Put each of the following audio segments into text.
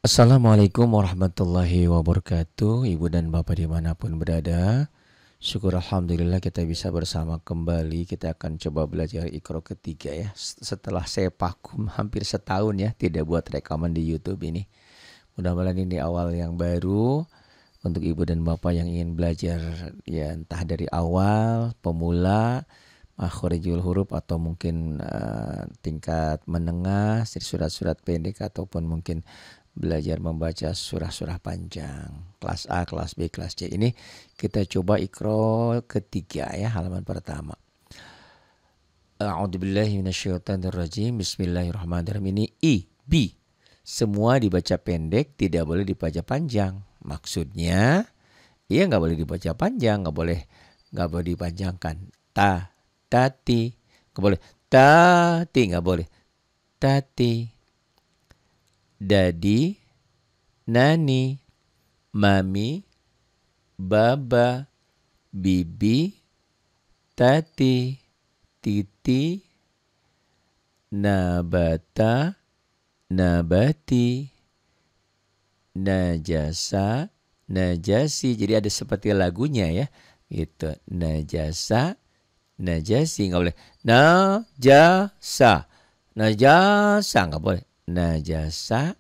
Assalamualaikum warahmatullahi wabarakatuh. Ibu dan bapak dimanapun berada, syukur alhamdulillah kita bisa bersama kembali. Kita akan coba belajar Iqra ketiga ya. Setelah saya vakum hampir setahun ya, tidak buat rekaman di YouTube ini. Mudah-mudahan ini awal yang baru untuk ibu dan bapak yang ingin belajar ya, entah dari awal, pemula, makhorijul huruf, atau mungkin tingkat menengah, surat-surat pendek, ataupun mungkin belajar membaca surah-surah panjang. Kelas A, kelas B, kelas C. Ini kita coba Iqra ketiga ya, halaman pertama. A'udzubillahi minasyaitonirrajim. Bismillahirrahmanirrahim. Ini I, B. Semua dibaca pendek, tidak boleh dibaca panjang. Maksudnya, iya nggak boleh dibaca panjang, nggak boleh dipanjangkan. Ta, tati, nggak boleh. Tati, nggak boleh. Tati. Dadi, nani, mami, baba, bibi, tati, titi, nabata, nabati, najasa, najasi. Jadi ada seperti lagunya ya. Gitu. Najasa, najasi, nggak boleh. Najasa, najasa, nggak boleh. Najasa,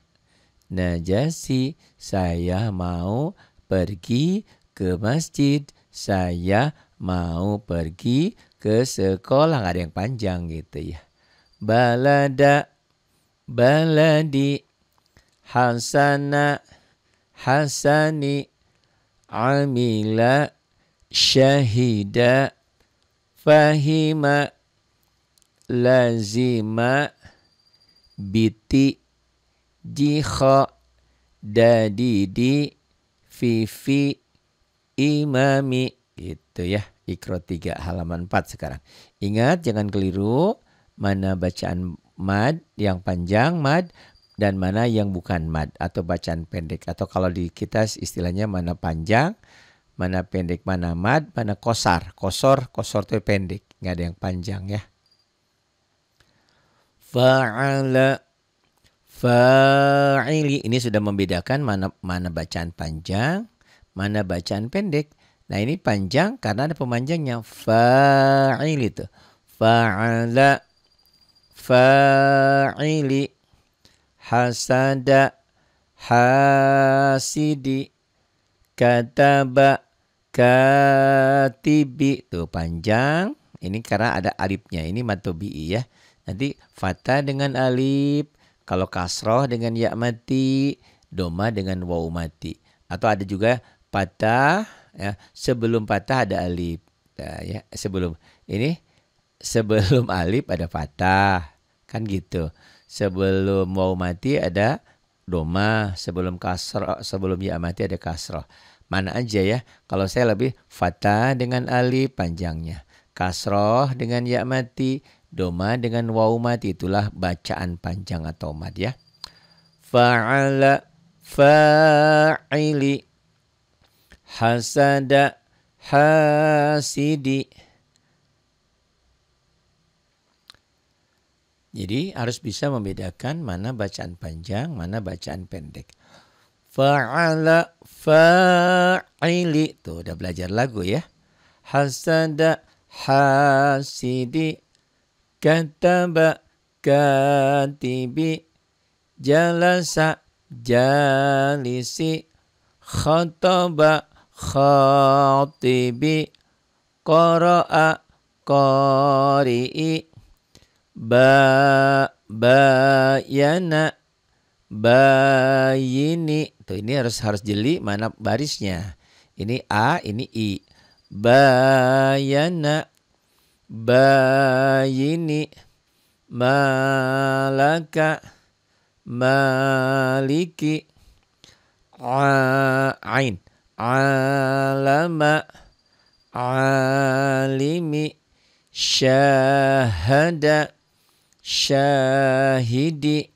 najasi. Saya mau pergi ke masjid. Saya mau pergi ke sekolah. Nggak ada yang panjang gitu ya. Balada, baladi, hasana, hasani, amila, syahida, fahima, lazima, biti, jikha, dadidi, fifi, imami. Gitu ya. Iqra 3 halaman 4 sekarang. Ingat jangan keliru mana bacaan mad yang panjang mad dan mana yang bukan mad atau bacaan pendek, atau kalau di kita istilahnya mana panjang, mana pendek, mana mad, mana kosar. Kosor itu pendek, nggak ada yang panjang ya. Fa'ala, fa'ili. Ini sudah membedakan mana bacaan panjang, mana bacaan pendek. Nah ini panjang karena ada pemanjangnya. Fa'ili itu. Fa'ala, fa'ili, hasada, hasidi, kataba, katibi. Tuh panjang. Ini karena ada alifnya. Ini matobi'i ya. Nanti fatha dengan alif. Kalau kasroh dengan ya mati. Doma dengan waw mati. Atau ada juga patah ya. Sebelum patah ada alif. Nah, ya, sebelum alif ada fatah. Kan gitu. Sebelum waw mati ada doma. Sebelum ya mati ada kasroh. Mana aja ya. Kalau saya lebih fatah dengan alif panjangnya. Kasroh dengan ya mati. Doma dengan waw mati. Itulah bacaan panjang atau mad ya. Fa'ala, fa'ili, hasada, hasidi. Jadi harus bisa membedakan mana bacaan panjang, mana bacaan pendek. Fa'ala, fa'ili. Tuh udah belajar lagu ya. Hasada, hasidi, kataba, katibi, jalasa, jalisi, khataba, khatibi, qara'a, qari'i, bayana, bayini. Tuh ini harus jeli mana barisnya. Ini A, ini I. Bayana, bayini, malaka, maliki, ain, alama, alimi, syahada, syahidi,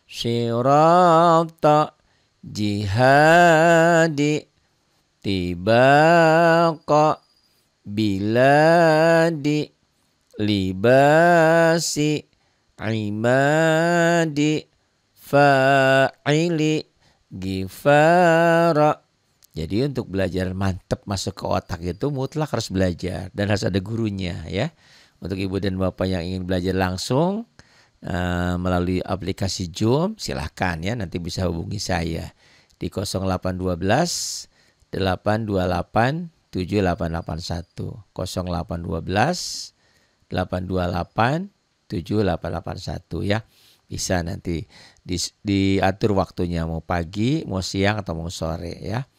sirata, jihadi, tibaqa, biladi, libasi, imadi, fa'ili, gifara. Jadi untuk belajar mantep masuk ke otak itu mutlak harus belajar dan harus ada gurunya ya. Untuk ibu dan bapak yang ingin belajar langsung melalui aplikasi Zoom, silahkan ya, nanti bisa hubungi saya di 0812 828 7881 0812 828 7881 ya. Bisa nanti diatur waktunya mau pagi, mau siang atau mau sore ya.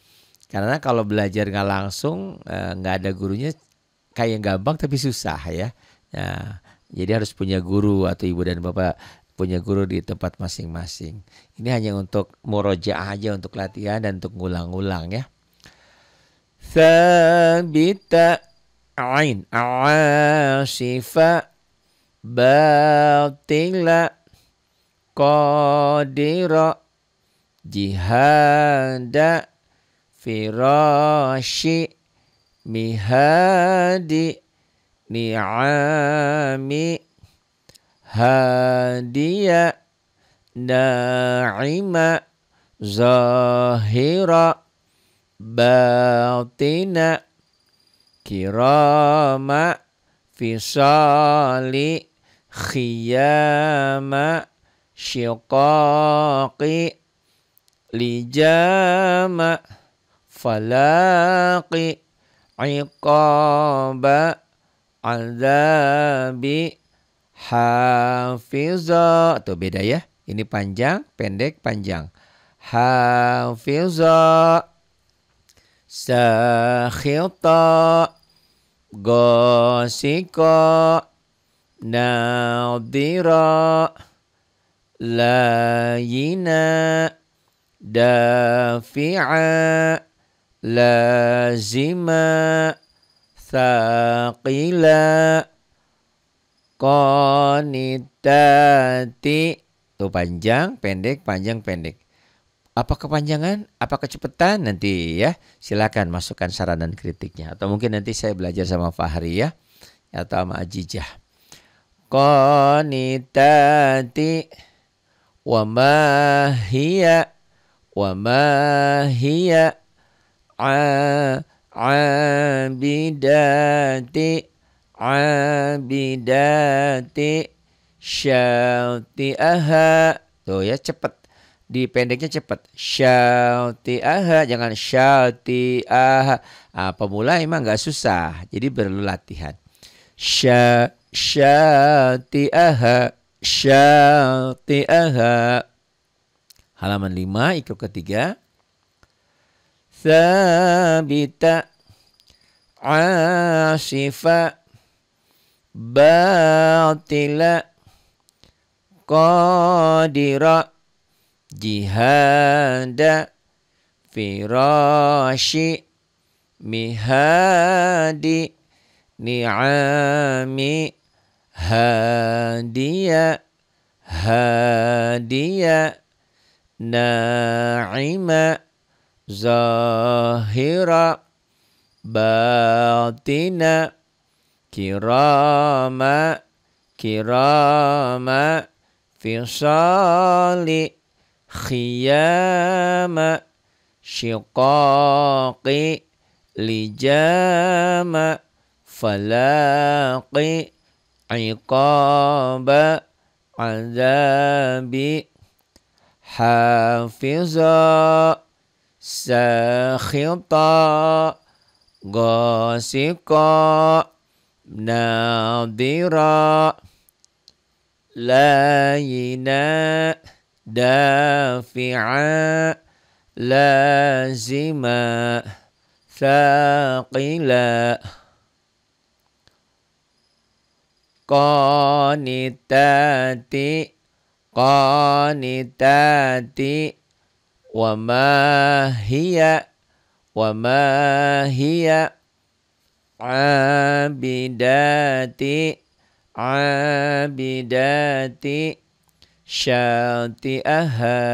Karena kalau belajar nggak langsung, nggak ada gurunya, kayak gampang tapi susah ya. Nah, jadi harus punya guru atau ibu dan bapak punya guru di tempat masing-masing. Ini hanya untuk murojaah aja, untuk latihan dan untuk ngulang-ngulang ya. Thabita ain asifa batila qadira jihada firashi mihadi ni'ami hadiya na'ima zahira batina kirama fisali khiyama syiqaqi lijama falaqi iqaba azabi hafiza. Tuh beda ya. Ini panjang, pendek, panjang. Hafiza sakhita gosika nadira layina dafi'a lazima thaqila qanitati. Tuh panjang, pendek, panjang, pendek. Apa kepanjangan, apa kecepatan nanti ya. Silakan masukkan saran dan kritiknya. Atau mungkin nanti saya belajar sama Fahri ya. Atau sama Ajijah. Qanitati wa ma hiya abidati syati'aha. Tuh ya, cepet. Dipendeknya cepet. Syati'aha, jangan syati'aha. Pemula emang gak susah, jadi perlu latihan. Syati'aha, syati'aha. Halaman 5, ikro ketiga. Thabita asifa batila qadira jihada firashi mihadi ni'ami hadiya na'ima zahira batina kirama fisali khiyama syiqaqi lijama falaqi iqaba azabi hafiza sakhita ghasiqa nadira layina dafi'a lazima thaqila qanitati wa ma hiya abidati syati'aha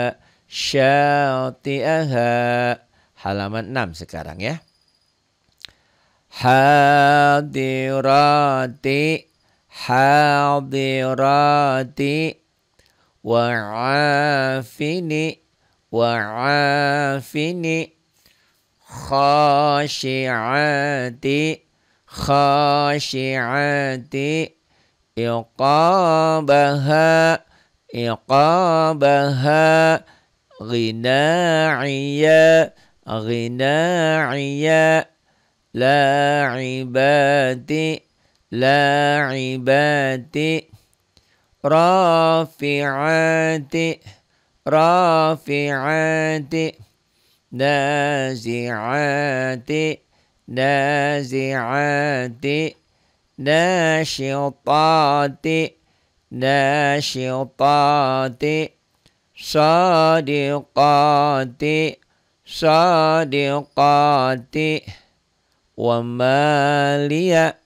halaman 6 sekarang ya. Hadirati wa'afini wa'afini khasyi'ati khasyi'ati iqabaha iqabaha ghinaiya ghinaiya la'ibati la'ibati rafi'ati rafi'ati nazi'ati nazi'ati nasyitati nasyitati sadiqati sadiqati wa maliya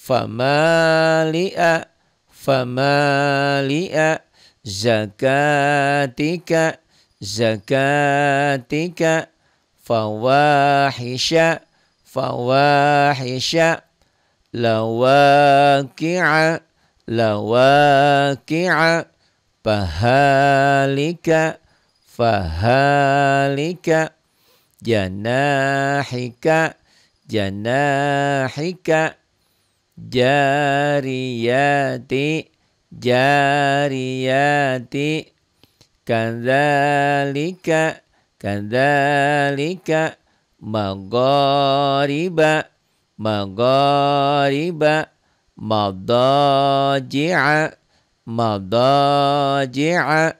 famali'a famali'a zakatika zakatika fawahisha fawahisha lawaqi'a lawaqi'a fahalika fahalika janahika janahika jariyati jariyati kadzalika kadzalika maghariba maghariba madaji'a madaji'a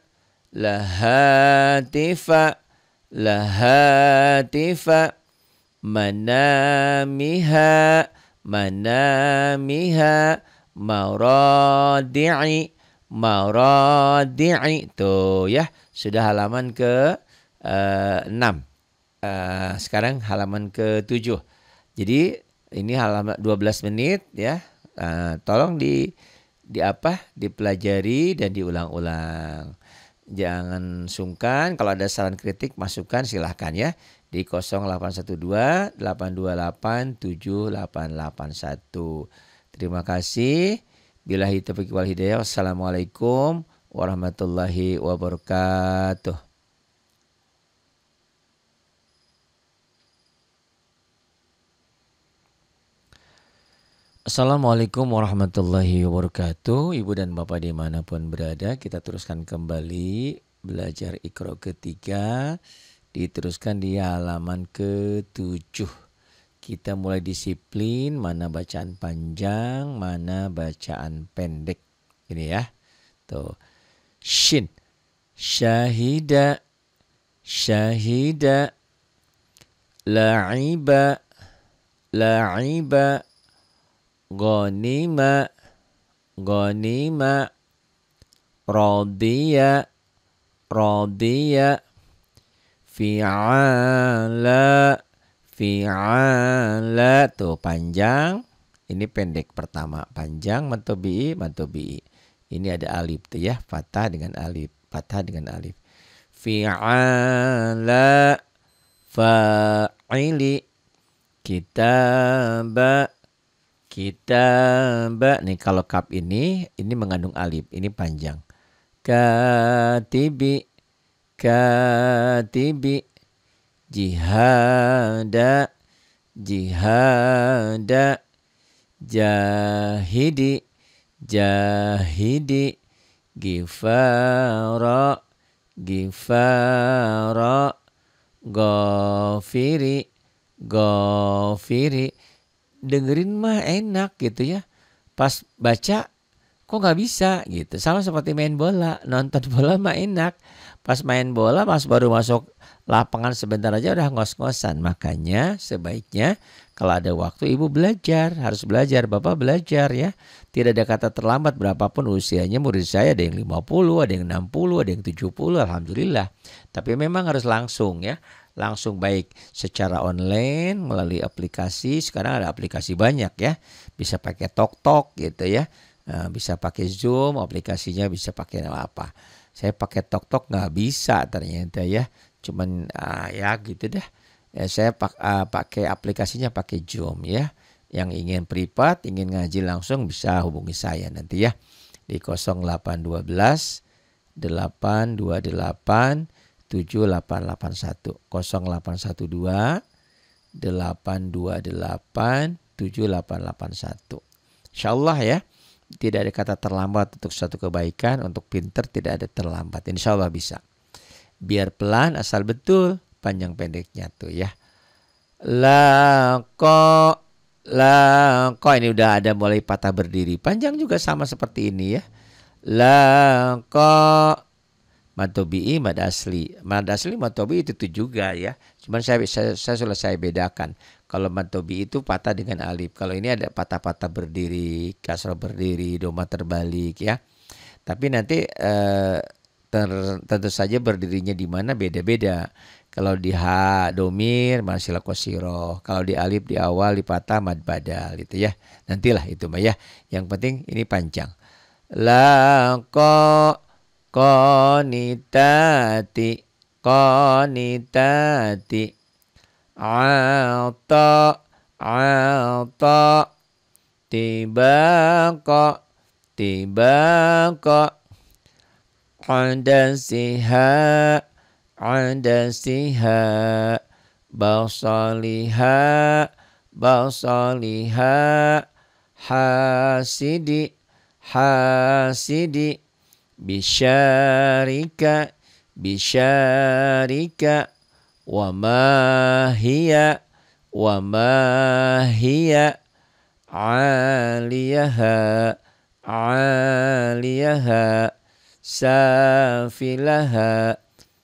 lahatifa lahatifa manamiha manamiha maradi'i maradi'i. Tuh ya, sudah halaman ke 6. Sekarang halaman ke 7. Jadi ini halaman 12 menit ya. Tolong dipelajari dan diulang-ulang. Jangan sungkan, kalau ada saran kritik masukan silahkan ya di 0812 828 7881. Terima kasih. Billahi taufiq wal hidayah. Wassalamualaikum warahmatullahi wabarakatuh. Assalamualaikum warahmatullahi wabarakatuh. Ibu dan bapak dimanapun berada, kita teruskan kembali belajar Iqra ketiga. Diteruskan di halaman ke-7. Kita mulai disiplin mana bacaan panjang, mana bacaan pendek. Ini ya. Tuh. Shin. Syahida. Syahida. La'iba. La'iba. Ghanima. Ghanima. Radiya. Radiya. Fi'ala. Fi'ala. Tuh panjang. Ini pendek pertama. Panjang mantobi'i. Mantobi'i. Ini ada alif tuh ya. Fathah dengan alif. Fathah dengan alif. Fi'ala. Fa'ili. Kitaba. Kitaba. Nih kalau kaf ini mengandung alif. Ini panjang. Katibi. Katibi. Jihada. Jihada. Jahidi. Jahidi. Gifara. Gifara. Ghafiri. Ghafiri. Dengerin mah enak gitu ya. Pas baca kok nggak bisa gitu. Sama seperti main bola. Nonton bola mah enak. Pas main bola, pas baru masuk lapangan sebentar aja udah ngos-ngosan. Makanya sebaiknya kalau ada waktu ibu belajar. Harus belajar, bapak belajar ya. Tidak ada kata terlambat berapapun usianya. Murid saya ada yang 50, ada yang 60, ada yang 70. Alhamdulillah. Tapi memang harus langsung ya. Langsung baik secara online melalui aplikasi. Sekarang ada aplikasi banyak ya. Bisa pakai TokTok gitu ya. Bisa pakai Zoom, aplikasinya bisa pakai apa. Saya pakai TokTok nggak bisa ternyata ya. Cuman ya gitu deh. Ya, saya pakai aplikasinya pakai Zoom ya. Yang ingin privat, ingin ngaji langsung bisa hubungi saya nanti ya. di 0812 828 7881 0812 828 7881. Insyaallah ya, tidak ada kata terlambat untuk suatu kebaikan, untuk pinter tidak ada terlambat. Insyaallah bisa. Biar pelan asal betul panjang pendeknya tuh ya. Laqo, laqo, ini udah ada mulai patah berdiri. Panjang juga sama seperti ini ya. Laqo, mad tabi'i, mad asli. Mad asli, mad tabi'i itu juga ya. Cuman saya sudah saya bedakan. Kalau mad tabi'i itu patah dengan alif. Kalau ini ada patah-patah berdiri, kasrah berdiri, doma terbalik ya. Tapi nanti tentu saja berdirinya di mana beda-beda. Kalau di ha domir masih qasiro. Kalau di alif di awal di patah mad badal gitu ya. Nantilah itu mah ya. Yang penting ini panjang. Laqa qanitati qanitati ata ata tibaqa tibaqa adasiha adasiha basaliha basaliha hasidi hasidi bisyarika bisyarika wa ma hiya aliyaha aliyaha safilaha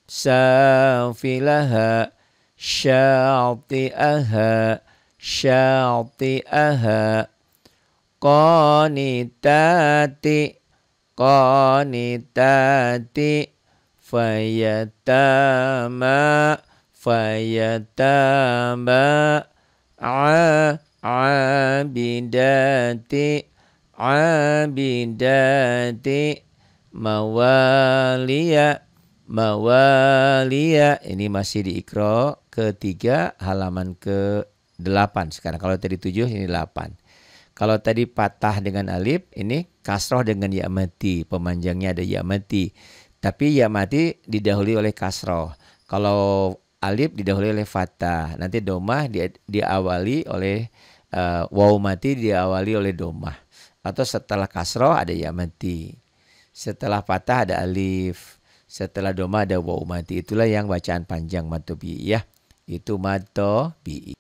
safilaha syati'aha syati'aha qanitati qanitati fayatama fayatama abidati abidati mawaliya mawaliya. Ini masih di Iqra ketiga halaman ke-8 sekarang. Kalau tadi 7 ini 8. Kalau tadi patah dengan alif, ini kasroh dengan ya mati. Pemanjangnya ada ya mati. Tapi ya mati didahului oleh kasroh. Kalau alif didahului oleh fathah. Nanti domah diawali oleh waw mati diawali oleh domah. Atau setelah kasroh ada ya mati. Setelah fathah ada alif. Setelah domah ada waw mati. Itulah yang bacaan panjang mad tabi'i ya. Itu mad tabi'i.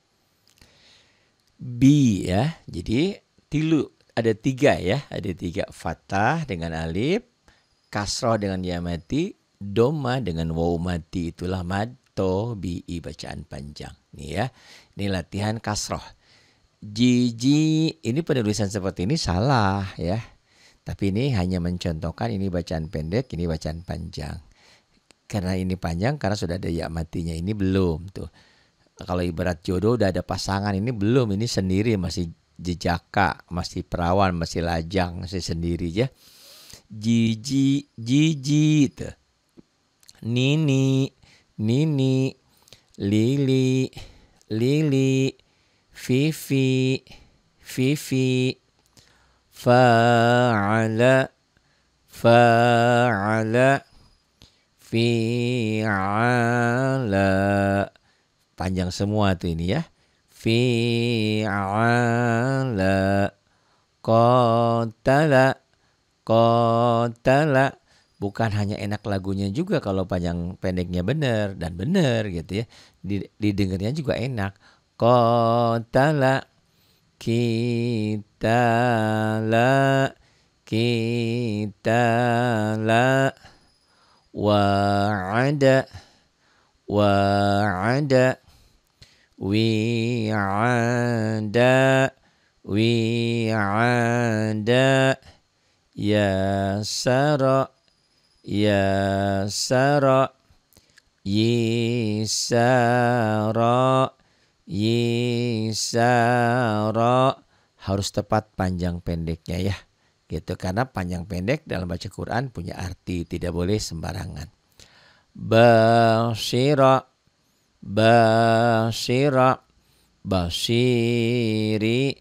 Bi ya. Jadi tilu ada 3 ya. Ada 3 fathah dengan alif, kasroh dengan ya mati, domah dengan waw mati. Itulah mad tabi'i bacaan panjang. Nih ya. Ini latihan kasroh. Jiji, ini penulisan seperti ini salah ya. Tapi ini hanya mencontohkan ini bacaan pendek, ini bacaan panjang. Karena ini panjang karena sudah ada ya matinya, ini belum tuh. Kalau ibarat jodoh udah ada pasangan, ini belum, ini sendiri masih jejaka, masih perawan, masih lajang, masih sendiri ya. Jiji, jiji tuh. Nini, nini, lili, lili, fifi, fifi, fa'ala, fa'ala, fi'ala. Panjang semua tuh ini ya. Fi'ala, qatala, qatala. Bukan hanya enak lagunya juga kalau panjang pendeknya benar dan benar gitu ya. Didengarnya juga enak. Qatala, kitala, kitala, wa'ada, wa'ada, wi'ada, wi'ada, yasara, yasara, yisara, yisara. Harus tepat panjang pendeknya ya. Gitu, karena panjang pendek dalam baca Quran punya arti, tidak boleh sembarangan. Basira, basira, basiri,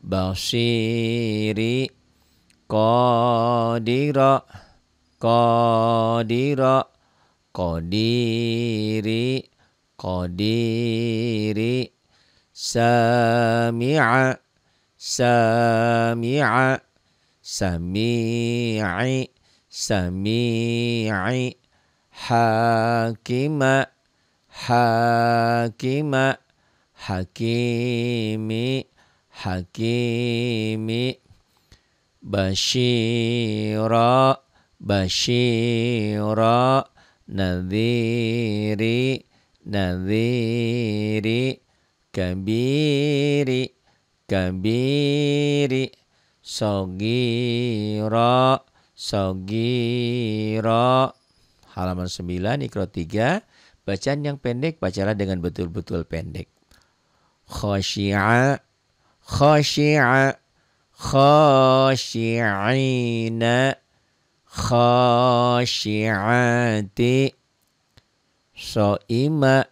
basiri, qadira, qadira, qadiri, qadiri, sami'a, sami'a, sami'i, sami'i, hakima, hakima, hakimi, hakimi, basyira, basyira, nadhiri, nadhiri, kabiri, kabiri, sogira, sogira. Halaman 9, Iqra 3. Bacaan yang pendek, bacalah dengan betul-betul pendek. Khasyi'a, khasyi'a, khasyi'ina, khasyi'ati, so'ima,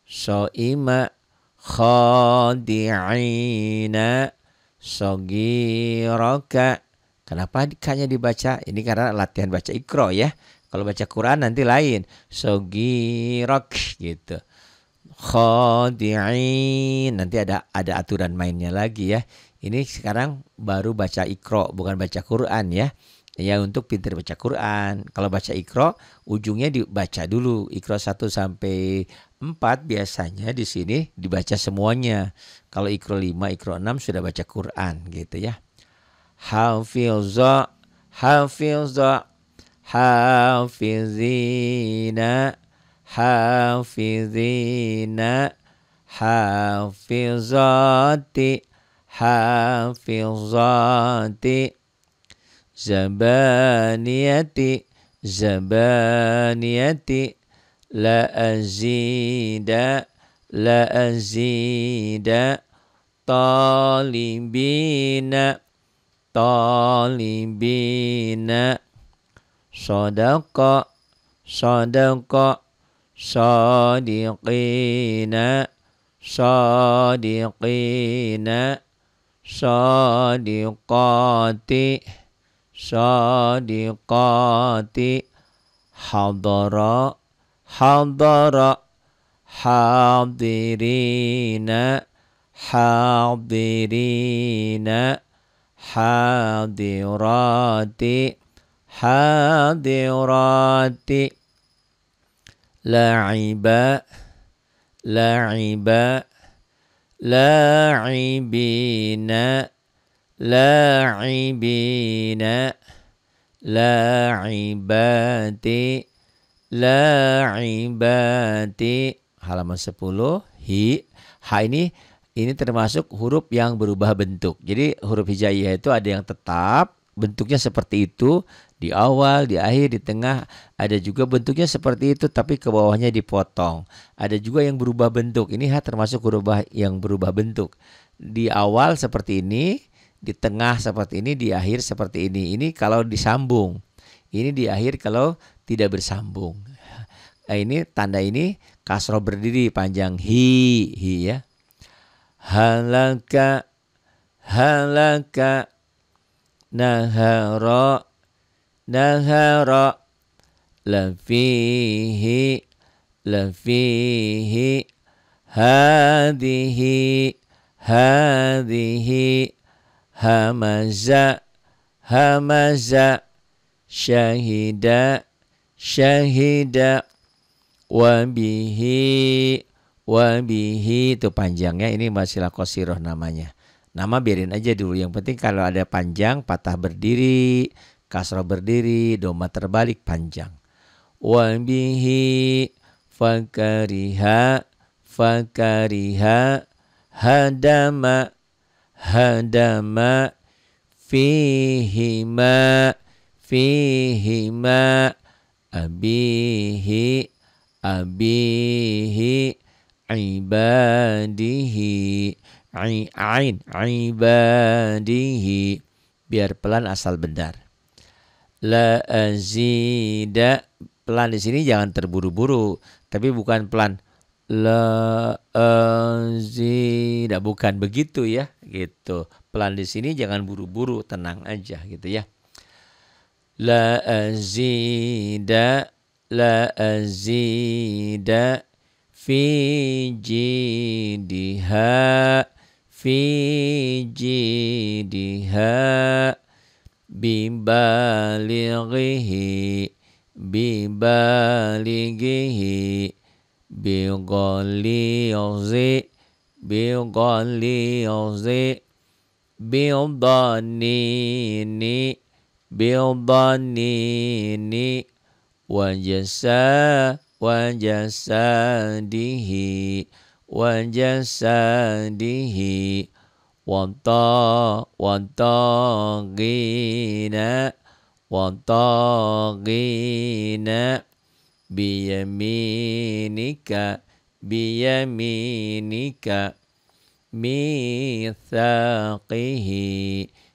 so'ima, khadi'ina, sogiraka. Kenapa kayaknya dibaca? Ini karena latihan baca Iqra ya. Kalau baca Quran nanti lain. Sogirak gitu. Khadi'in, nanti ada aturan mainnya lagi ya. Ini sekarang baru baca Iqra, bukan baca Quran ya. Ya untuk pintar baca Quran. Kalau baca Iqra ujungnya dibaca dulu. Iqra 1 sampai 4 biasanya di sini dibaca semuanya. Kalau Iqra 5, Iqra 6 sudah baca Quran gitu ya. Hafizza, hafizza, hafizina, hafizina, hafizati, hafizati, zabaniyati, zabaniyati, la azida, la azida, talibina, talibina, sadaqa, sadaqa, sadiqina, sadiqina, sadiqati, sadiqati, hadara, hadara, hadirina, hadirina, hadirati, hadirati, la'iba, la'iba, la'ibina, la'ibina, la'ibati, la'ibati. Halaman 10. Ha ini termasuk huruf yang berubah bentuk. Jadi huruf hijaiyah itu ada yang tetap bentuknya seperti itu di awal, di akhir, di tengah. Ada juga bentuknya seperti itu tapi ke bawahnya dipotong. Ada juga yang berubah bentuk. Ini termasuk huruf yang berubah bentuk. Di awal seperti ini, di tengah seperti ini, di akhir seperti ini. Ini kalau disambung. Ini di akhir kalau tidak bersambung. Nah, ini tanda ini kasroh berdiri panjang hi ya. Halaka, halaka, nahara, nahara, lafihi, lafihi, hadihi, hadihi, hamaza, hamaza, syahida, syahida, wabihi, wabihi. Itu panjangnya, ini masilah qasirah namanya. Nama biarin aja dulu. Yang penting kalau ada panjang, patah berdiri, kasrah berdiri, doma terbalik panjang. Wabihi fakariha, fakariha, hadama, hadama, fihima, fihima, abihi, abihi, ibadihi, ain, ibadihi. Biar pelan asal benar. La azida, pelan di sini jangan terburu-buru, tapi bukan pelan La azida, bukan begitu ya, gitu. Pelan di sini, jangan buru-buru, tenang aja gitu ya. La azida, la azida fi jidiha, fi jidiha bibalighi, bibalighi bighalizi, bighalizi bidhanini, bidhanini wajasa, wajasadihi, wajasadihi wantagina, wantagina biyaminika, biyaminika mithaqihi,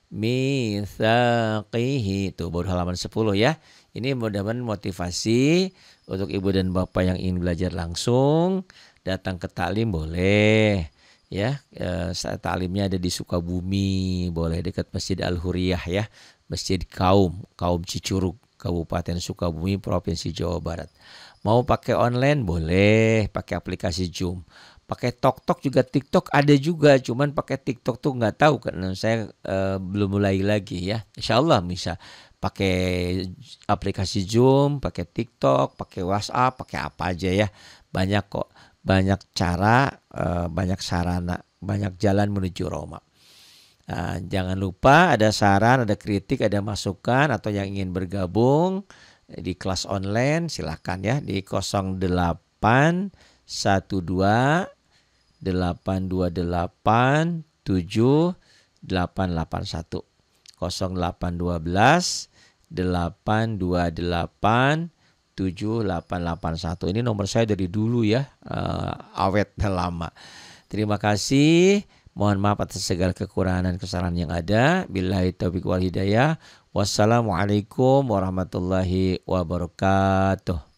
mithaqihi. Itu baru halaman 10 ya. Ini mudah-mudahan motivasi untuk ibu dan bapak yang ingin belajar langsung. Datang ke taklim boleh ya. Taklimnya ada di Sukabumi, boleh dekat Masjid Al-Huriyah ya. Masjid Kaum Cicurug, Kabupaten Sukabumi, Provinsi Jawa Barat. Mau pakai online boleh, pakai aplikasi Zoom. Pakai TokTok juga, TikTok ada juga, cuman pakai TikTok tuh nggak tahu karena saya belum mulai lagi ya. Insya Allah bisa pakai aplikasi Zoom, pakai TikTok, pakai WhatsApp, pakai apa aja ya. Banyak kok, banyak cara, banyak sarana, banyak jalan menuju Roma. Jangan lupa ada saran, ada kritik, ada masukan atau yang ingin bergabung di kelas online silahkan ya di 0812 828 7881, 0812 828 7881. Ini nomor saya dari dulu ya, awet lama. Terima kasih. Mohon maaf atas segala kekurangan dan kesalahan yang ada. Billahi taufiq wal hidayah. Wassalamualaikum warahmatullahi wabarakatuh.